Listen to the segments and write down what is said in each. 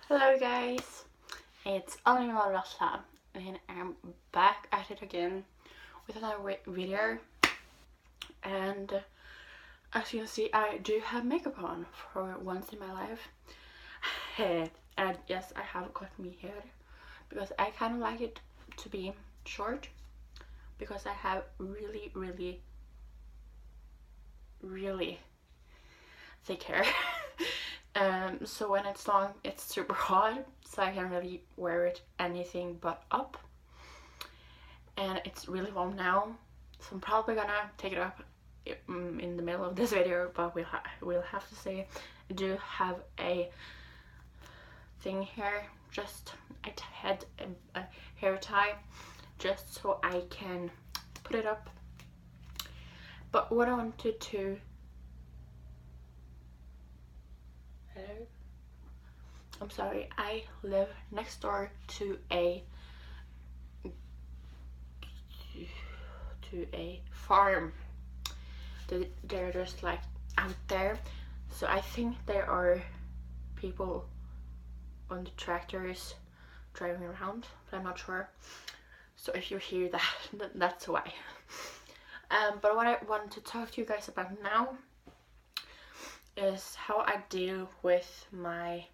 Hello guys, it's only Rosa and I'm back at it again with another video, and as you can see I do have makeup on for once in my life. And yes, I have got me hair because I kind of like it to be short because I have really thick hair. So when it's long, it's super hot, so I can't really wear it anything but up. And it's really warm now, so I'm probably gonna take it up in the middle of this video, but we'll have to say I do have a thing here, just I had a hair tie just so I can put it up. But what I wanted to I'm sorry, I live next door to a farm. They're just like out there, so I think there are people on the tractors driving around, but I'm not sure. So if you hear that, that's why. But what I want to talk to you guys about now is how I deal with my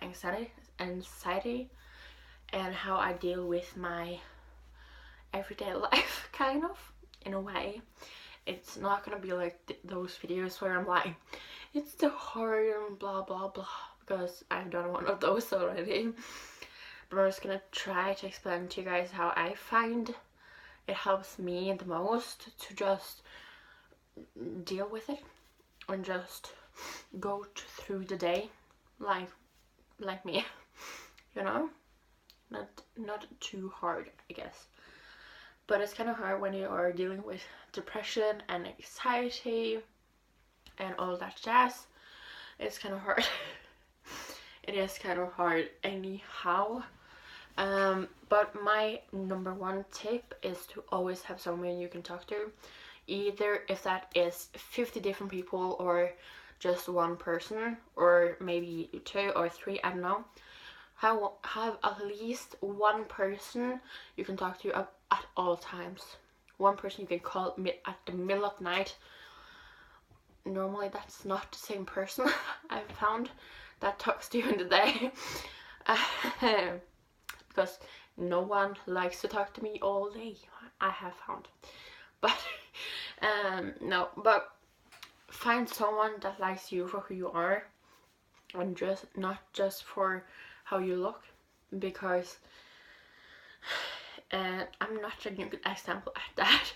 anxiety and how I deal with my everyday life, kind of, in a way. It's not gonna be like those videos where I'm like, it's so hard and blah blah blah, because I've done one of those already. But I'm just gonna try to explain to you guys how I find it helps me the most to just deal with it and just go through the day like me, you know, not too hard, I guess. But it's kind of hard when you are dealing with depression and anxiety and all that jazz. It's kind of hard. It is kind of hard anyhow. But my number one tip is to always have someone you can talk to, either if that is 50 different people or just one person, or maybe 2 or 3, I don't know. Have at least one person you can talk to at all times. One person you can call at the middle of the night. Normally that's not the same person I've found that talks to you in the day. Because no one likes to talk to me all day, I have found. But no, but find someone that likes you for who you are, and just not just for how you look, because I'm not a good example at that,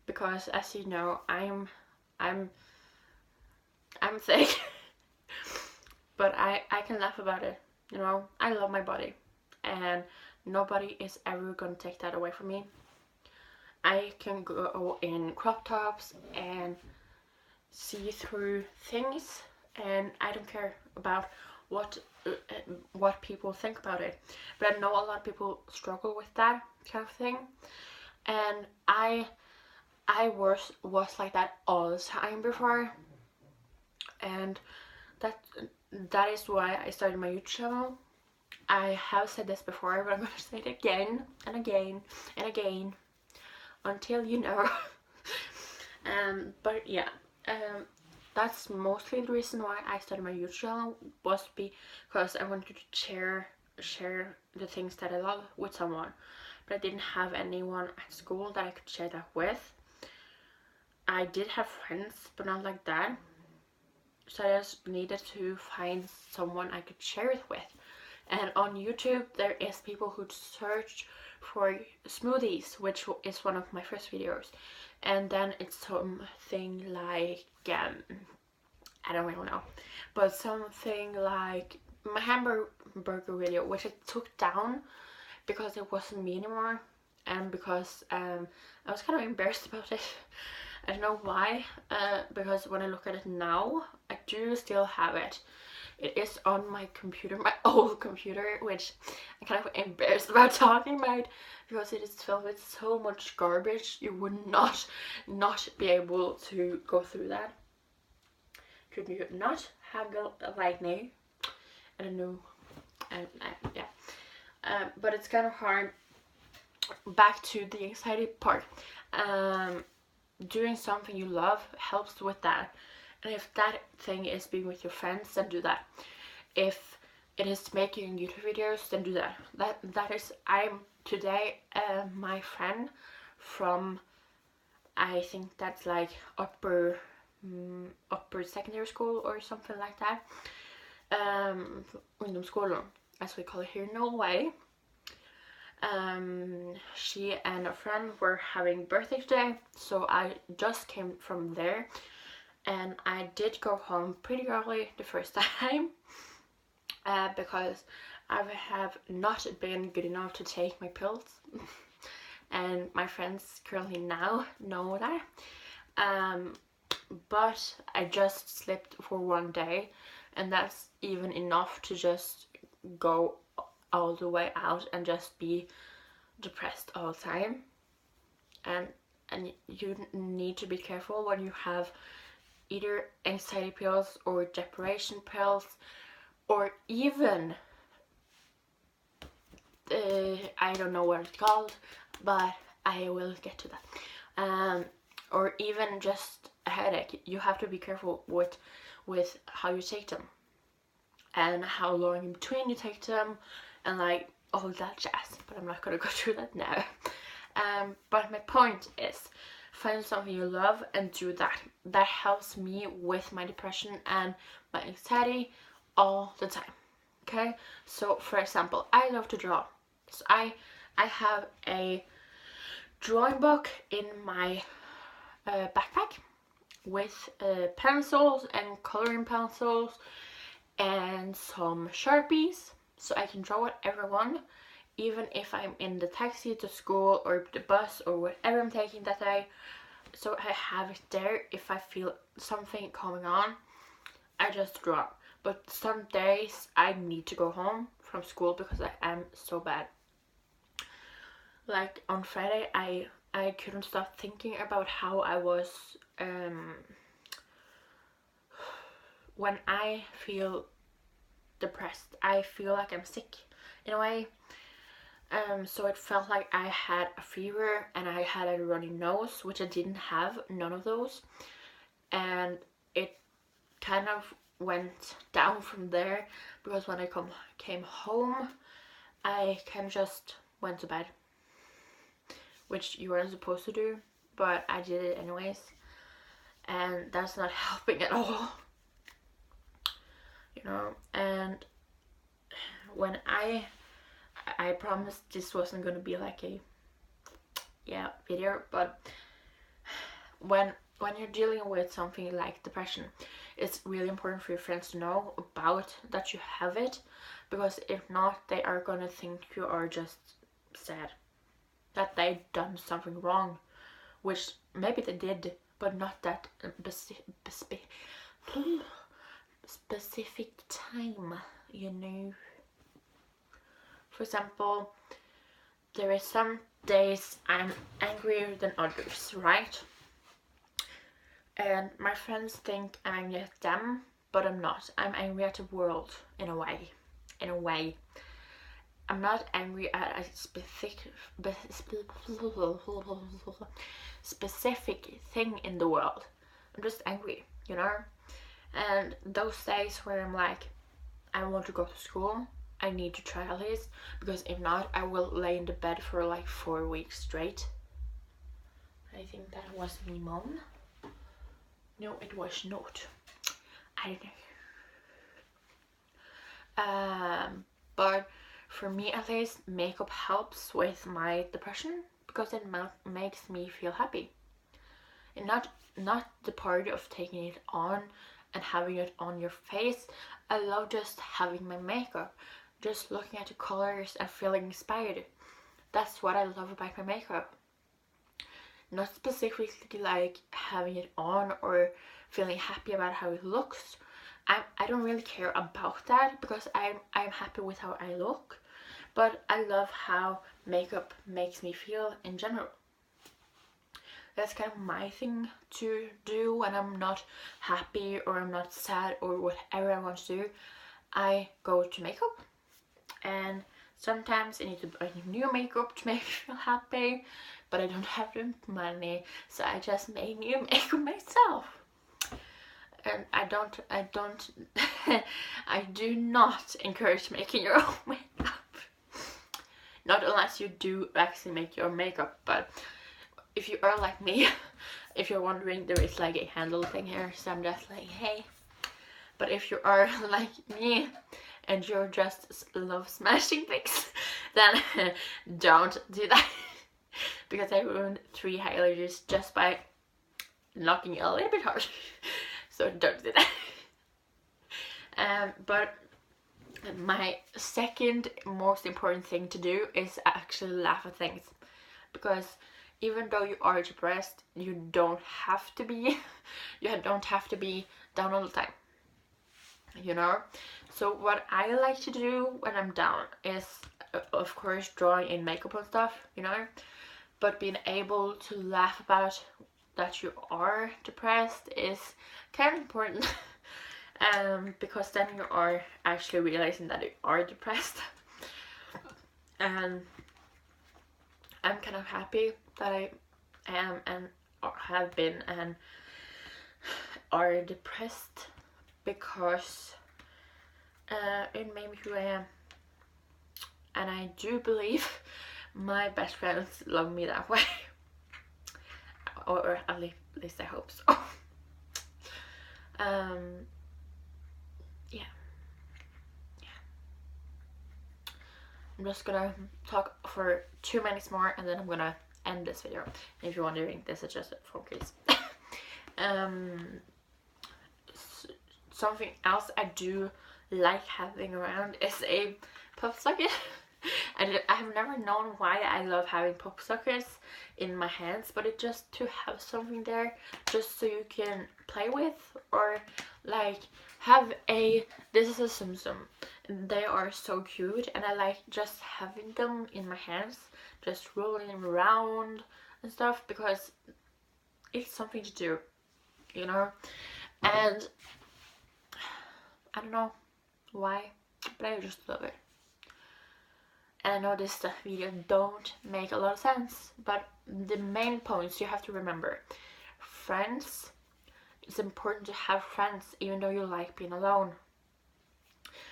because as you know, I'm thick. But I can laugh about it, you know. I love my body and nobody is ever gonna take that away from me. I can go in crop tops and see through things, and I don't care about what people think about it. But I know a lot of people struggle with that kind of thing, and I was like that all the time before, and that is why I started my YouTube channel. I have said this before, but I'm gonna say it again and again and again until you know. But yeah, that's mostly the reason why I started my YouTube channel, was because I wanted to share the things that I love with someone, but I didn't have anyone at school that I could share that with. I did have friends, but not like that, so I just needed to find someone I could share it with. And on YouTube there is people who search for smoothies, which is one of my first videos, and then it's something like I don't really know, but something like my hamburger video, which I took down because it wasn't me anymore, and because I was kind of embarrassed about it. I don't know why, because when I look at it now, I do still have it. It is on my computer, my old computer, which I'm kind of embarrassed about talking about, because it is filled with so much garbage. You would not be able to go through that. Could you not haggle like me? I don't know. Yeah. But it's kind of hard. Back to the anxiety part. Doing something you love helps with that. And if that thing is being with your friends, then do that. If it is making YouTube videos, then do that. That is, I'm today my friend from, I think that's like upper secondary school or something like that. Ungdomsskolen, as we call it here in Norway. She and a friend were having birthday today, so I just came from there, and I did go home pretty early the first time, because I have not been good enough to take my pills, and my friends currently now know that. But I just slept for one day, and that's even enough to just go all the way out and just be depressed all the time. And you need to be careful when you have either anxiety pills or depression pills, or even I don't know what it's called, but I will get to that. Or even just a headache. You have to be careful with how you take them, and how long in between you take them, and like all that jazz. But I'm not gonna go through that now. But my point is, find something you love and do that. That helps me with my depression and my anxiety all the time. Okay, so for example, I love to draw. So I have a drawing book in my backpack with pencils and coloring pencils and some Sharpies, so I can draw whatever I want, even if I'm in the taxi to school or the bus or whatever I'm taking that day. So I have it there. If I feel something coming on, I just draw. But some days I need to go home from school because I am so bad. Like on Friday, I couldn't stop thinking about how I was. When I feel depressed, I feel like I'm sick in a way. So it felt like I had a fever and I had a runny nose, which I didn't have, none of those. And it kind of went down from there, because when I came home, I kind of just went to bed, which you weren't supposed to do, but I did it anyways, and that's not helping at all, you know. And when I promised this wasn't gonna be like a video, but when you're dealing with something like depression, it's really important for your friends to know about that you have it, because if not, they are gonna think you are just sad, that they've done something wrong, which maybe they did, but not that specific time, you know. For example, there is some days I'm angrier than others, right? And my friends think I'm angry at them, but I'm not. I'm angry at the world in a way. I'm not angry at a specific thing in the world. I'm just angry, you know? And those days where I'm like, I want to go to school, I need to try at least, because if not, I will lay in the bed for like 4 weeks straight. I think that was me, mom. No, it was not. I don't know. But for me at least, makeup helps with my depression, because it makes me feel happy. And not the part of taking it on and having it on your face. I love just having my makeup, just looking at the colors and feeling inspired. That's what I love about my makeup. Not specifically like having it on or feeling happy about how it looks. I don't really care about that, because I'm happy with how I look, but I love how makeup makes me feel in general. That's kind of my thing to do when I'm not happy or I'm not sad or whatever I want to do. I go to makeup, and sometimes I need to buy new makeup to make me feel happy, but I don't have the money, so I just make new makeup myself. And I do not encourage making your own makeup. Not unless you do actually make your makeup, but if you are like me, if you're wondering, there is like a handle thing here, so I'm just like, hey. But if you are like me and you're just love smashing things, then don't do that. Because I ruined 3 highlighters just by knocking a little bit hard. So don't do that. But my second most important thing to do is actually laugh at things. Because even though you are depressed, you don't have to be. You don't have to be down all the time. You know? So what I like to do when I'm down is, of course, drawing in makeup and stuff, you know? But being able to laugh about that you are depressed is kind of important. Because then you are actually realizing that you are depressed. And I'm kind of happy that I am and have been and are depressed, because it made me who I am. And I do believe my best friends love me that way. Or at least I hope so. Yeah. I'm just gonna talk for 2 minutes more and then I'm gonna end this video. And if you're wondering, this is just a phone case. Something else I do like having around is a pop socket. And I have never known why I love having pop sockets in my hands, but it's just to have something there just so you can play with, or like have a, this is a Tsum Tsum. They are so cute and I like just having them in my hands, just rolling them around and stuff, because it's something to do, you know. And I don't know why, but I just love it. And I know this video don't make a lot of sense, but the main points you have to remember. Friends, it's important to have friends even though you like being alone.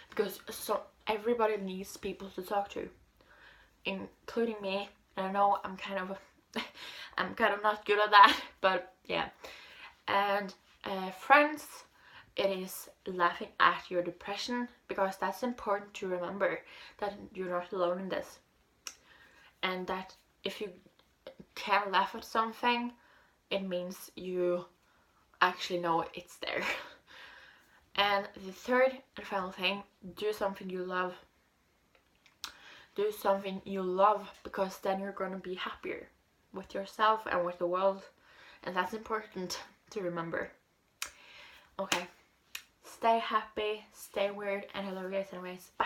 Because everybody needs people to talk to, including me. And I know I'm kind of not good at that, but yeah. And friends, it is laughing at your depression, because that's important to remember, that you're not alone in this. And that if you can laugh at something, it means you actually know it's there. And the third and final thing, do something you love. Do something you love, because then you're gonna be happier with yourself and with the world. And that's important to remember. Okay. Stay happy, stay weird, and I love you guys anyways. Bye.